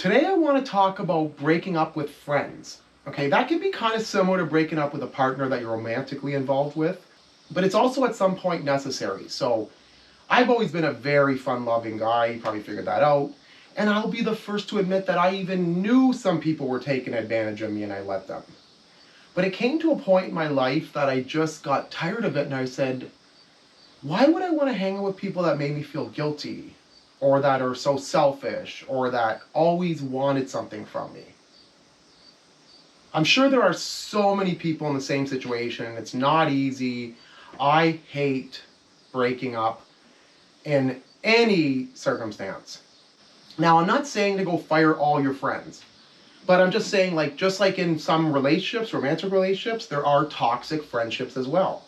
Today I want to talk about breaking up with friends. Okay, that can be kind of similar to breaking up with a partner that you're romantically involved with, but it's also at some point necessary. So I've always been a very fun-loving guy, you probably figured that out, and I'll be the first to admit that I even knew some people were taking advantage of me and I let them. But it came to a point in my life that I just got tired of it and I said, why would I want to hang out with people that made me feel guilty? Or that are so selfish, or that always wanted something from me. I'm sure there are so many people in the same situation. It's not easy. I hate breaking up in any circumstance. Now, I'm not saying to go fire all your friends, but I'm just saying, just like in some relationships, romantic relationships, there are toxic friendships as well.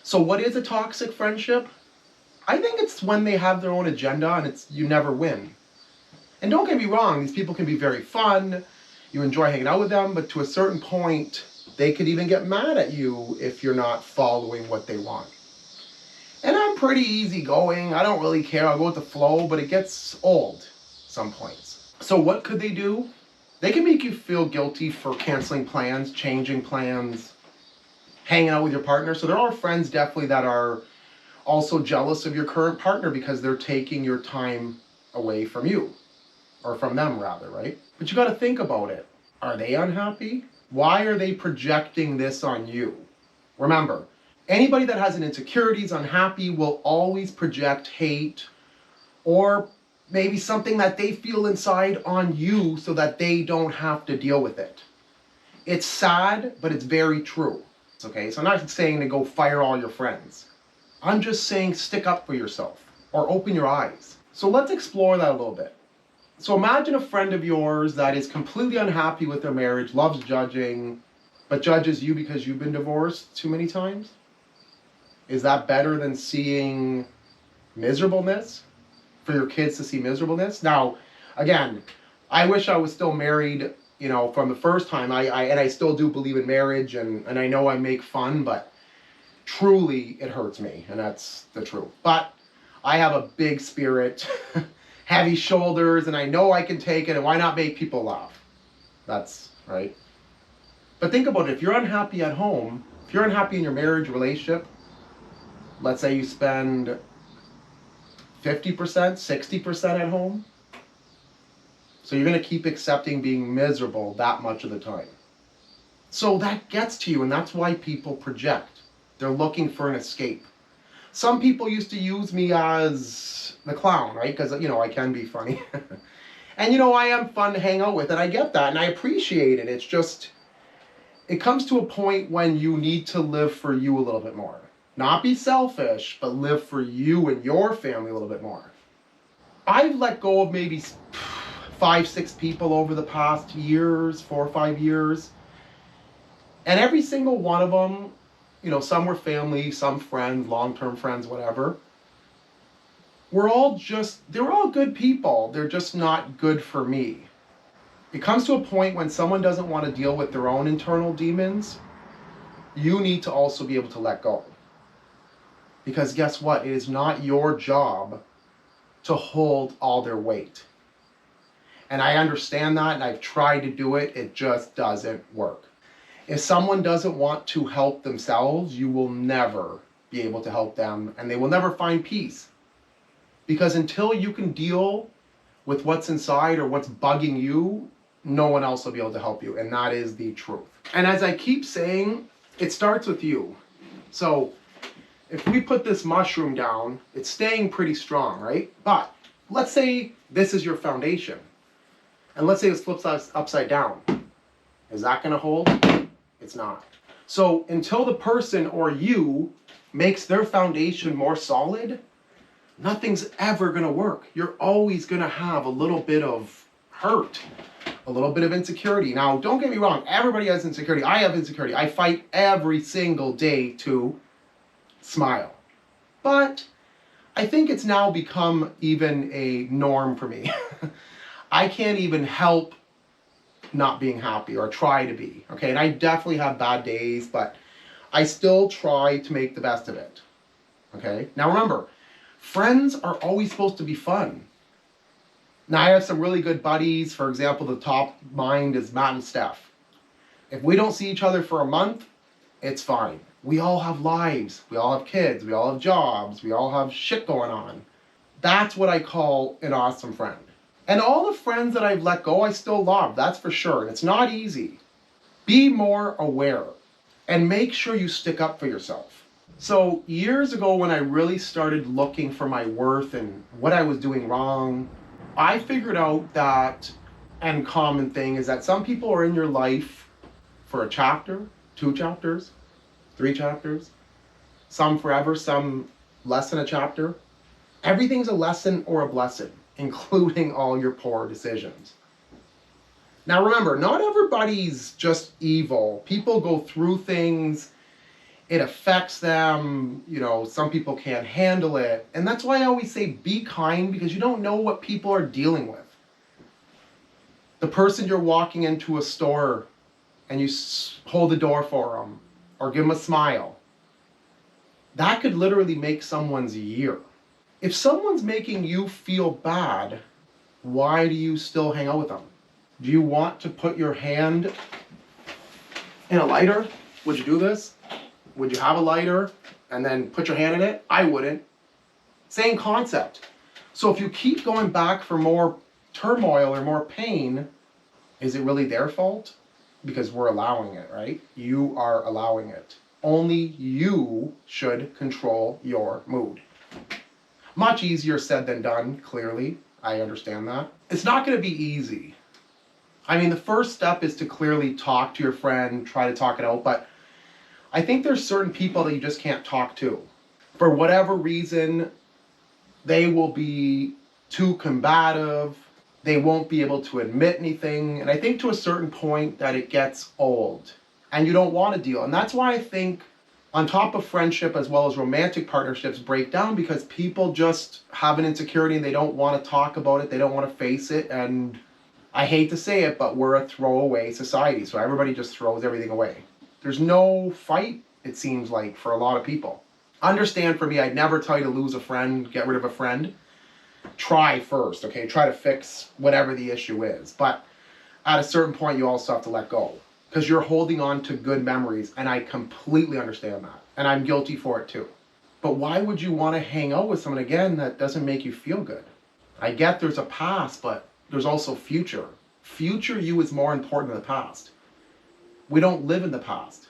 So what is a toxic friendship? I think it's when they have their own agenda and you never win. And don't get me wrong, these people can be very fun, you enjoy hanging out with them, but to a certain point, they could even get mad at you if you're not following what they want. And I'm pretty easygoing, I don't really care, I'll go with the flow, but it gets old some points. So what could they do? They can make you feel guilty for canceling plans, changing plans, hanging out with your partner. So there are friends definitely that are also jealous of your current partner because they're taking your time away from you, or from them rather, right? But you got to think about it. Are they unhappy? Why are they projecting this on you? Remember, anybody that has an insecurity, is unhappy, will always project hate or maybe something that they feel inside on you so that they don't have to deal with it. It's sad, but it's very true. Okay, so I'm not saying to go fire all your friends. I'm just saying stick up for yourself or open your eyes. So let's explore that a little bit. So imagine a friend of yours that is completely unhappy with their marriage, loves judging, but judges you because you've been divorced too many times. Is that better than seeing miserableness? For your kids to see miserableness? Now, again, I wish I was still married, from the first time. I still do believe in marriage, and I know I make fun, but truly it hurts me, and that's the truth. But I have a big spirit, heavy shoulders, and I know I can take it, and why not make people laugh? That's right. But think about it. If you're unhappy at home, if you're unhappy in your marriage relationship, let's say you spend 50%, 60% at home, so you're going to keep accepting being miserable that much of the time. So that gets to you, and that's why people project. They're looking for an escape. Some people used to use me as the clown, right? Because, I can be funny. And, I am fun to hang out with, and I get that, and I appreciate it. It's just, it comes to a point when you need to live for you a little bit more. Not be selfish, but live for you and your family a little bit more. I've let go of maybe 5, 6 people over the past years, 4 or 5 years. And every single one of them, some were family, some friends, long-term friends, whatever. They were all good people. They're just not good for me. It comes to a point when someone doesn't want to deal with their own internal demons, you need to also be able to let go. Because guess what? It is not your job to hold all their weight. And I understand that, and I've tried to do it. It just doesn't work. If someone doesn't want to help themselves, you will never be able to help them, and they will never find peace. Because until you can deal with what's inside or what's bugging you, no one else will be able to help you, and that is the truth. And as I keep saying, it starts with you. So if we put this mushroom down, it's staying pretty strong, right? But let's say this is your foundation, and let's say this flips upside down. Is that going to hold? It's not. So until the person or you makes their foundation more solid, nothing's ever going to work. You're always going to have a little bit of hurt, a little bit of insecurity. Now, don't get me wrong. Everybody has insecurity. I have insecurity. I fight every single day to smile. But I think it's now become even a norm for me. I can't even help not being happy or try to be. Okay, and I definitely have bad days, but I still try to make the best of it. Okay, now remember, friends are always supposed to be fun. Now, I have some really good buddies. For example, the top mind is Matt and Steph. If we don't see each other for a month, it's fine. We all have lives. We all have kids. We all have jobs. We all have shit going on. That's what I call an awesome friend. And all the friends that I've let go, I still love. That's for sure. And it's not easy. Be more aware and make sure you stick up for yourself. So years ago, when I really started looking for my worth and what I was doing wrong, I figured out that, and common thing is that some people are in your life for a chapter, 2 chapters, 3 chapters, some forever, some less than a chapter. Everything's a lesson or a blessing, including all your poor decisions. Now remember, not everybody's just evil. People go through things, it affects them, some people can't handle it. And that's why I always say be kind, because you don't know what people are dealing with. The person you're walking into a store and you hold the door for them or give them a smile, that could literally make someone's year. If someone's making you feel bad, why do you still hang out with them? Do you want to put your hand in a lighter? Would you do this? Would you have a lighter and then put your hand in it? I wouldn't. Same concept. So if you keep going back for more turmoil or more pain, is it really their fault? Because we're allowing it, right? You are allowing it. Only you should control your mood. Much easier said than done, clearly. I understand that. It's not going to be easy. I mean, the first step is to clearly talk to your friend, try to talk it out, but I think there's certain people that you just can't talk to. For whatever reason, they will be too combative. They won't be able to admit anything. And I think to a certain point that it gets old and you don't want to deal. And that's why I think on top of friendship as well as romantic partnerships break down, because people just have an insecurity and they don't want to talk about it. They don't want to face it. And I hate to say it, but we're a throwaway society. So everybody just throws everything away. There's no fight, it seems like, for a lot of people. Understand, for me, I'd never tell you to lose a friend, get rid of a friend. Try first, okay? Try to fix whatever the issue is. But at a certain point, you also have to let go, because you're holding on to good memories, and I completely understand that. And I'm guilty for it too. But why would you want to hang out with someone again that doesn't make you feel good? I get there's a past, but there's also future. Future you is more important than the past. We don't live in the past.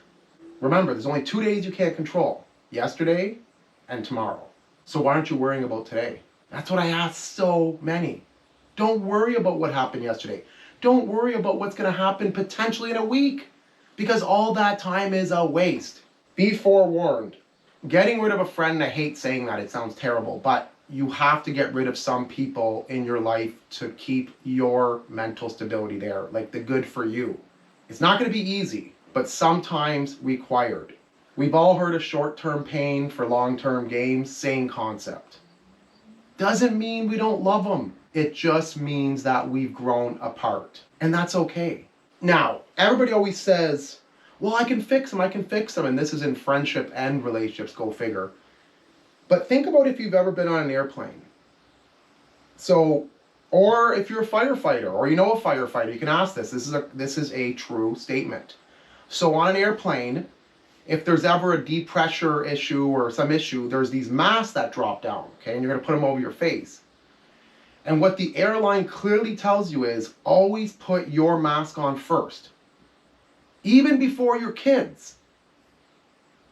Remember, there's only 2 days you can't control. Yesterday and tomorrow. So why aren't you worrying about today? That's what I ask so many. Don't worry about what happened yesterday. Don't worry about what's going to happen potentially in a week, because all that time is a waste. Be forewarned. Getting rid of a friend, I hate saying that, it sounds terrible, but you have to get rid of some people in your life to keep your mental stability there, like the good for you. It's not going to be easy, but sometimes required. We've all heard of short-term pain for long-term gains, same concept. Doesn't mean we don't love them. It just means that we've grown apart, and that's okay. Now, everybody always says, well, I can fix them, and this is in friendship and relationships, go figure. But think about if you've ever been on an airplane. So, or if you're a firefighter, or you know a firefighter, you can ask this. This is a true statement. So on an airplane, if there's ever a deep pressure issue or some issue, there's these masks that drop down, okay? And you're gonna put them over your face. And what the airline clearly tells you is always put your mask on first. Even before your kids.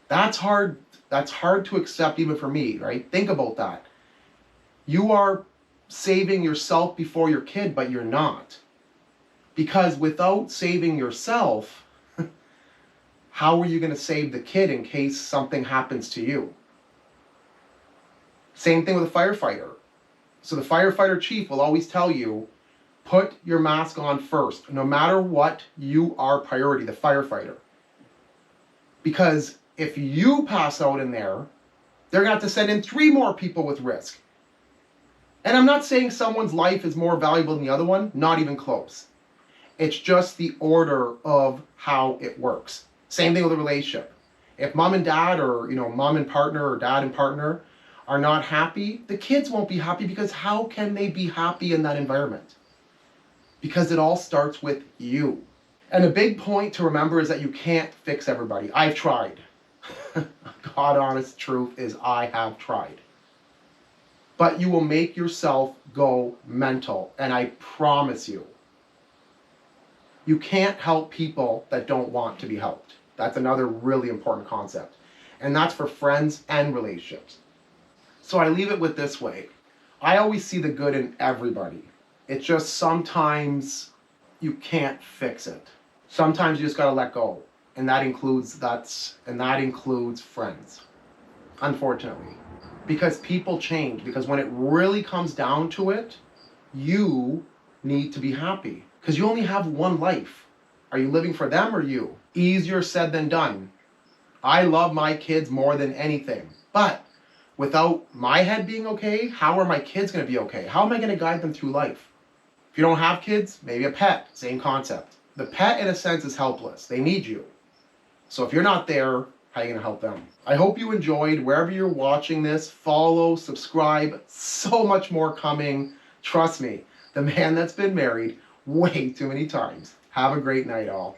That's hard to accept even for me, right? Think about that. You are saving yourself before your kid, but you're not. Because without saving yourself, how are you going to save the kid in case something happens to you? Same thing with a firefighter. So the firefighter chief will always tell you, put your mask on first, no matter what, you are priority, the firefighter. Because if you pass out in there, they're going to have to send in 3 more people with risk. And I'm not saying someone's life is more valuable than the other one, not even close. It's just the order of how it works. Same thing with a relationship. If mom and dad, or mom and partner or dad and partner are not happy, the kids won't be happy, because how can they be happy in that environment? Because it all starts with you. And a big point to remember is that you can't fix everybody. I've tried. God honest truth is I have tried. But you will make yourself go mental, and I promise you, you can't help people that don't want to be helped. That's another really important concept. And that's for friends and relationships. So I leave it with this way. I always see the good in everybody. It's just sometimes you can't fix it. Sometimes you just gotta let go. And that includes friends. Unfortunately. Because people change. Because when it really comes down to it, you need to be happy. Because you only have one life. Are you living for them or you? Easier said than done. I love my kids more than anything. But without my head being okay, how are my kids going to be okay? How am I going to guide them through life? If you don't have kids, maybe a pet. Same concept. The pet, in a sense, is helpless. They need you. So if you're not there, how are you going to help them? I hope you enjoyed. Wherever you're watching this, follow, subscribe. So much more coming. Trust me, the man that's been married way too many times. Have a great night, all.